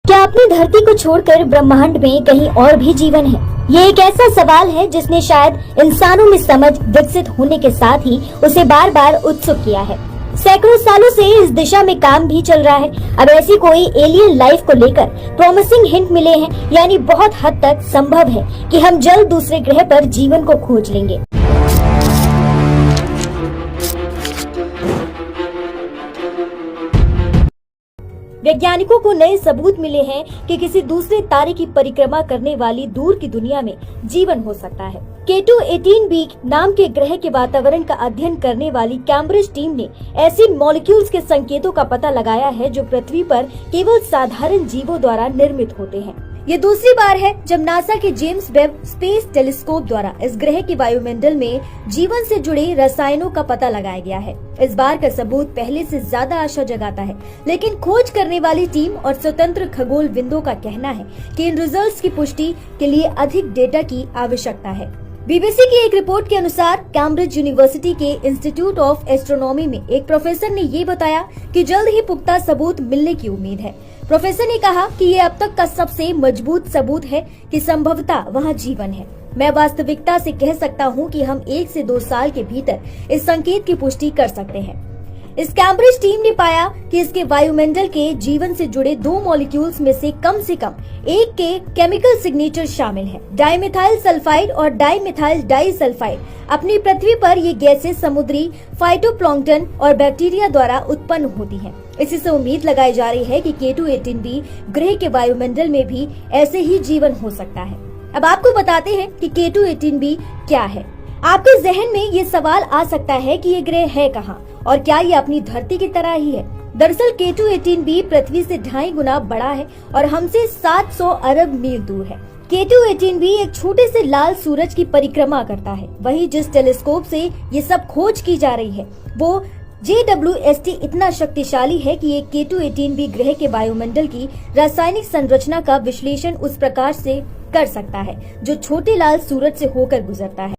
क्या अपनी धरती को छोड़कर ब्रह्मांड में कहीं और भी जीवन है? ये एक ऐसा सवाल है जिसने शायद इंसानों में समझ विकसित होने के साथ ही उसे बार बार उत्सुक किया है। सैकड़ों सालों से इस दिशा में काम भी चल रहा है। अब ऐसी कोई एलियन लाइफ को लेकर प्रॉमिसिंग हिंट मिले हैं, यानी बहुत हद तक संभव है कि हम जल्द दूसरे ग्रह पर जीवन को खोज लेंगे। वैज्ञानिकों को नए सबूत मिले हैं कि किसी दूसरे तारे की परिक्रमा करने वाली दूर की दुनिया में जीवन हो सकता है। K2-18b नाम के ग्रह के वातावरण का अध्ययन करने वाली कैम्ब्रिज टीम ने ऐसी मॉलिक्यूल्स के संकेतों का पता लगाया है जो पृथ्वी पर केवल साधारण जीवों द्वारा निर्मित होते हैं। ये दूसरी बार है जब नासा के जेम्स वेब स्पेस टेलीस्कोप द्वारा इस ग्रह के वायुमंडल में जीवन से जुड़े रसायनों का पता लगाया गया है। इस बार का सबूत पहले से ज्यादा आशा जगाता है, लेकिन खोज करने वाली टीम और स्वतंत्र खगोलविदों का कहना है कि इन रिजल्ट्स की पुष्टि के लिए अधिक डेटा की आवश्यकता है। बीबीसी की एक रिपोर्ट के अनुसार कैम्ब्रिज यूनिवर्सिटी के इंस्टीट्यूट ऑफ एस्ट्रोनॉमी में एक प्रोफेसर ने ये बताया कि जल्द ही पुख्ता सबूत मिलने की उम्मीद है। प्रोफेसर ने कहा कि ये अब तक का सबसे मजबूत सबूत है कि संभवतः वहाँ जीवन है। मैं वास्तविकता से कह सकता हूँ कि हम 1 से 2 साल के भीतर इस संकेत की पुष्टि कर सकते हैं। इस कैम्ब्रिज टीम ने पाया कि इसके वायुमंडल के जीवन से जुड़े 2 मॉलिक्यूल्स में से कम एक के केमिकल सिग्नेचर शामिल है। डाइमिथाइल सल्फाइड और डाइमिथाइल डाइसल्फाइड। अपनी पृथ्वी पर ये गैसें समुद्री फाइटोप्लैंक्टन और बैक्टीरिया द्वारा उत्पन्न होती हैं। इसी से उम्मीद लगाई जा रही है कि K2-18b ग्रह के वायुमंडल में भी ऐसे ही जीवन हो सकता है। अब आपको बताते हैं कि K2-18b क्या है। आपके जहन में ये सवाल आ सकता है कि ये ग्रह है कहाँ और क्या ये अपनी धरती की तरह ही है। दरअसल K2-18b पृथ्वी से 2.5 गुना बड़ा है और हमसे 700 अरब मील दूर है। K2-18b एक छोटे से लाल सूरज की परिक्रमा करता है। वहीं जिस टेलीस्कोप से ये सब खोज की जा रही है वो JWST इतना शक्तिशाली है कि ये K2-18b ग्रह के वायुमंडल की रासायनिक संरचना का विश्लेषण उस प्रकाश से कर सकता है जो छोटे लाल सूरज से होकर गुजरता है।